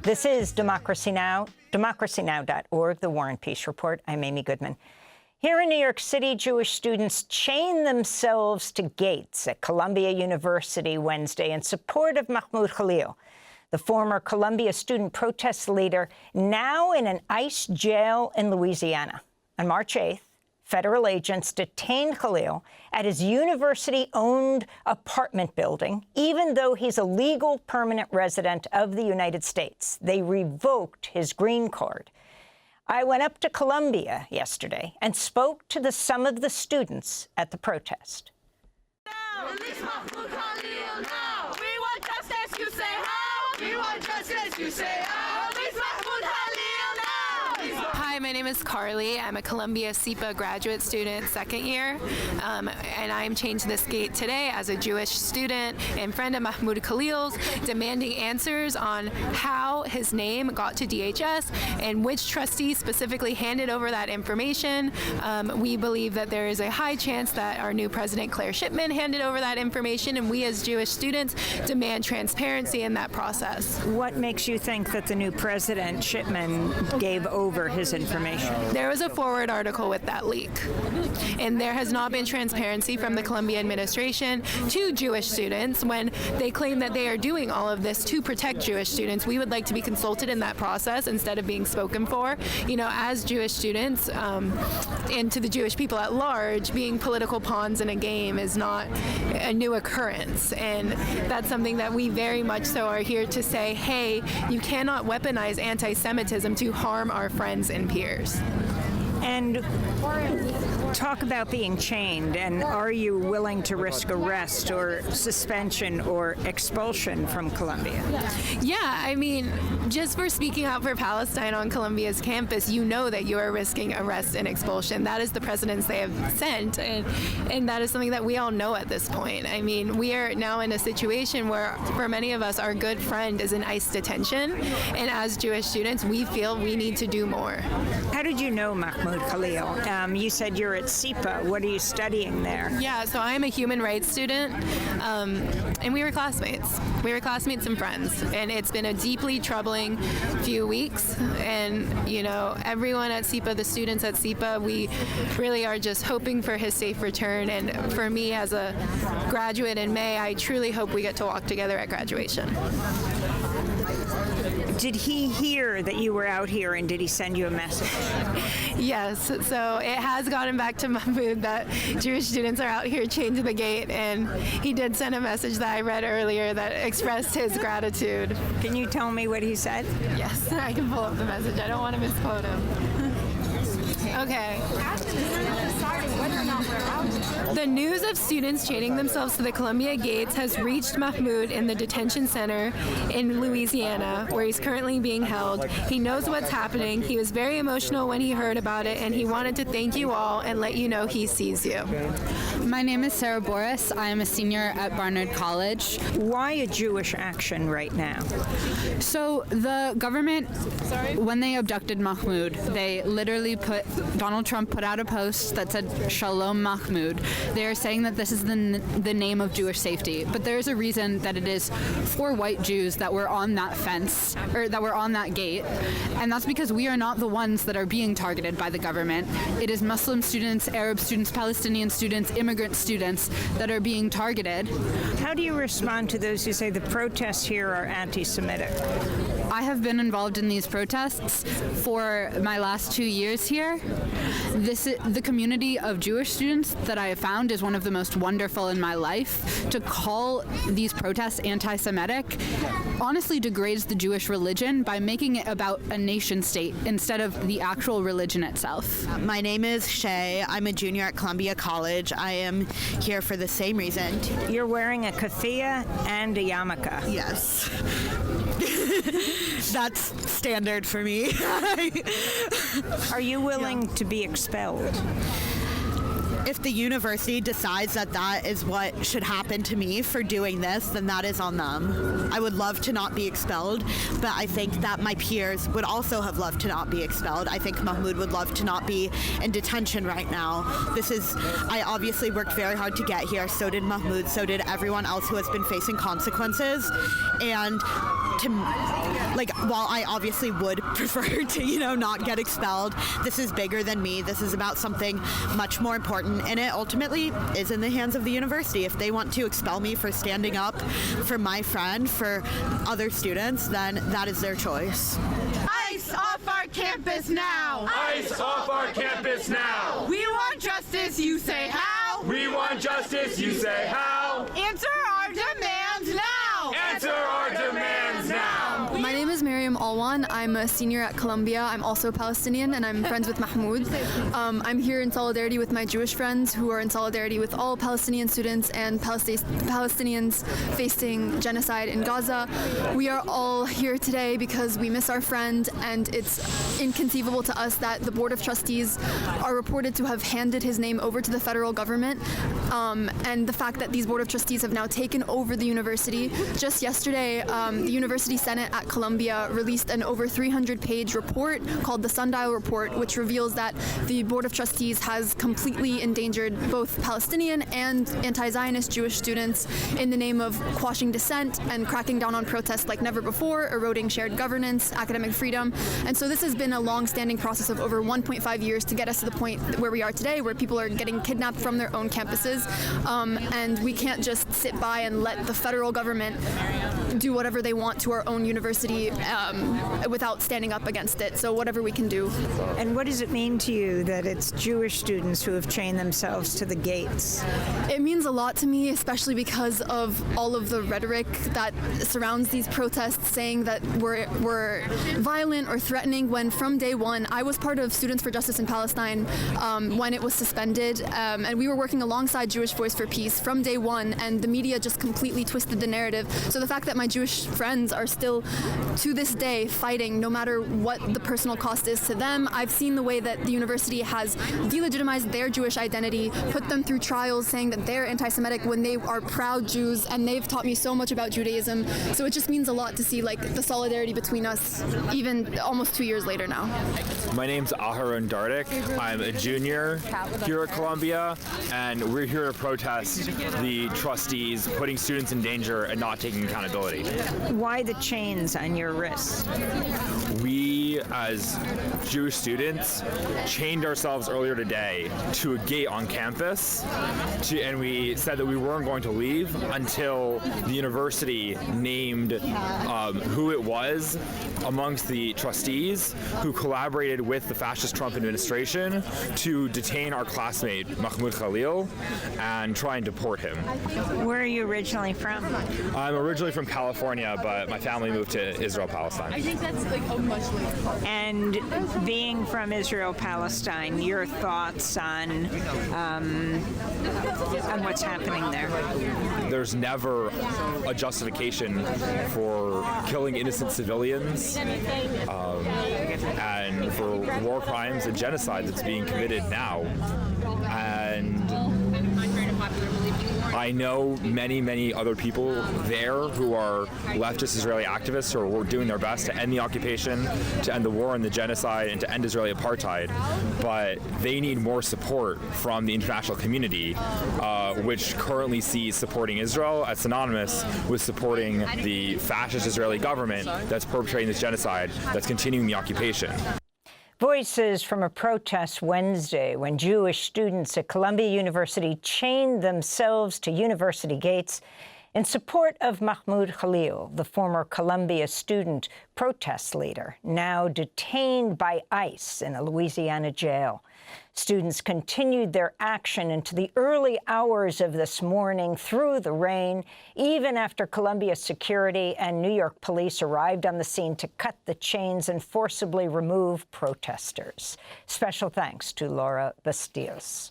This is Democracy Now!, democracynow.org, The War and Peace Report. I'm Amy Goodman. Here in New York City, Jewish students chained themselves to gates at Columbia University Wednesday in support of Mahmoud Khalil, the former Columbia student protest leader, now in an ICE jail in Louisiana. On March 8th, federal agents detained Khalil at his university-owned apartment building, even though he's a legal permanent resident of the United States. They revoked his green card. I went up to Columbia yesterday and spoke to some of the students at the protest. Release Mahmoud Khalil now! We want justice, you say how? We want justice, you say how? Release Mahmoud Khalil now! Hi, my name is Carly. I'm a Columbia SIPA graduate student, second year, and I'm chained to this gate today as a Jewish student and friend of Mahmoud Khalil's, demanding answers on how his name got to DHS and which trustee specifically handed over that information. We believe that there is a high chance that our new president, Claire Shipman, handed over that information, and we as Jewish students demand transparency in that process. What makes you think that the new president, Shipman, gave over his information? There was a forward article with that leak, and there has not been transparency from the Columbia administration to Jewish students when they claim that they are doing all of this to protect Jewish students. We would like to be consulted in that process instead of being spoken for. You know, as Jewish students and to the Jewish people at large, being political pawns in a game is not a new occurrence, and that's something that we very much so are here to say, hey, you cannot weaponize anti-Semitism to harm our friends and peers. And talk about being chained, and are you willing to risk arrest or suspension or expulsion from Columbia? Yeah, I mean, just for speaking out for Palestine on Columbia's campus, you know that you are risking arrest and expulsion. That is the precedence they have sent, and that is something that we all know at this point. I mean, we are now in a situation where, for many of us, our good friend is in ICE detention, and as Jewish students, we feel we need to do more. How did you know Mahmoud Khalil? You said you're at SIPA. What are you studying there? Yeah, so I'm a human rights student, and we were classmates. We were classmates and friends, and it's been a deeply troubling few weeks. And, you know, everyone at SIPA, the students at SIPA, we really are just hoping for his safe return. And for me, as a graduate in May, I truly hope we get to walk together at graduation. Did he hear that you were out here, and did he send you a message? Yes, so it has gotten back to Mahmoud that Jewish students are out here chained to the gate, and he did send a message that I read earlier that expressed his gratitude. Can you tell me what he said? Yes, I can pull up the message. I don't want to misquote him. Okay. The news of students chaining themselves to the Columbia gates has reached Mahmoud in the detention center in Louisiana, where he's currently being held. He knows what's happening. He was very emotional when he heard about it, and he wanted to thank you all and let you know he sees you. My name is Sarah Boris. I am a senior at Barnard College. Why a Jewish action right now? So the government, when they abducted Mahmoud, they literally Donald Trump put out a post that said, Shalom Mahmoud. They are saying that this is the name of Jewish safety, but there is a reason that it is for white Jews that were on that fence, or that were on that gate, and that's because we are not the ones that are being targeted by the government. It is Muslim students, Arab students, Palestinian students, immigrant students that are being targeted. How do you respond to those who say the protests here are anti-Semitic? I have been involved in these protests for my last 2 years here. The community of Jewish students that I have found is one of the most wonderful in my life. To call these protests anti-Semitic honestly degrades the Jewish religion by making it about a nation state instead of the actual religion itself. My name is Shay. I'm a junior at Columbia College. I am here for the same reason. You're wearing a keffiyeh and a yarmulke. Yes. That's standard for me. Are you willing to be expelled? If the university decides that that is what should happen to me for doing this, then that is on them. I would love to not be expelled, but I think that my peers would also have loved to not be expelled. I think Mahmoud would love to not be in detention right now. I obviously worked very hard to get here. So did Mahmoud. So did everyone else who has been facing consequences. And while I obviously would prefer to, not get expelled, this is bigger than me. This is about something much more important, and it ultimately is in the hands of the university. If they want to expel me for standing up for my friend, for other students, then that is their choice. ICE off our campus now! ICE off our campus now! We want justice, you say how? We want justice, you say how? Answer our demands now! Answer our demands now! My name is Miriam Alwan. I'm a senior at Columbia. I'm also Palestinian, and I'm friends with Mahmoud. I'm here in solidarity with my Jewish friends who are in solidarity with all Palestinian students and Palestinians facing genocide in Gaza. We are all here today because we miss our friend, and it's inconceivable to us that the Board of Trustees are reported to have handed his name over to the federal government, and the fact that these Board of Trustees have now taken over the university. Just yesterday, the University Senate at Columbia released an over 300-page report called the Sundial Report, which reveals that the Board of Trustees has completely endangered both Palestinian and anti-Zionist Jewish students in the name of quashing dissent and cracking down on protests like never before, eroding shared governance, academic freedom. And so this has been a long-standing process of over 1.5 years to get us to the point where we are today, where people are getting kidnapped from their own campuses. And we can't just sit by and let the federal government do whatever they want to our own university without standing up against it. So whatever we can do. And what does it mean to you that it's Jewish students who have chained themselves to the gates? It means a lot to me, especially because of all of the rhetoric that surrounds these protests, saying that we're violent or threatening, when from day one, I was part of Students for Justice in Palestine when it was suspended, and we were working alongside Jewish Voice for Peace from day one, and the media just completely twisted the narrative. So the fact that my Jewish friends are still, to this day, fighting, no matter what the personal cost is to them. I've seen the way that the university has delegitimized their Jewish identity, put them through trials saying that they're anti-Semitic when they are proud Jews, and they've taught me so much about Judaism. So it just means a lot to see the solidarity between us, even almost 2 years later now. My name's Aharon Dardik. I'm a junior here at Columbia, and we're here to protest the trustees putting students in danger and not taking accountability. Why the chains on your wrists? We, as Jewish students, chained ourselves earlier today to a gate on campus, and we said that we weren't going to leave until the university named who it was amongst the trustees who collaborated with the fascist Trump administration to detain our classmate, Mahmoud Khalil, and try and deport him. Where are you originally from? I'm originally from California, but my family moved to Israel, Palestine. I think that's a much later. And being from Israel, Palestine, your thoughts on what's happening there? There's never a justification for killing innocent civilians and for war crimes and genocide that's being committed now. And I know many, many other people there who are leftist Israeli activists who are doing their best to end the occupation, to end the war and the genocide, and to end Israeli apartheid. But they need more support from the international community, which currently sees supporting Israel as synonymous with supporting the fascist Israeli government that's perpetrating this genocide, that's continuing the occupation. Voices from a protest Wednesday when Jewish students at Columbia University chained themselves to university gates in support of Mahmoud Khalil, the former Columbia student protest leader, now detained by ICE in a Louisiana jail. Students continued their action into the early hours of this morning through the rain, even after Columbia security and New York police arrived on the scene to cut the chains and forcibly remove protesters. Special thanks to Laura Bastios.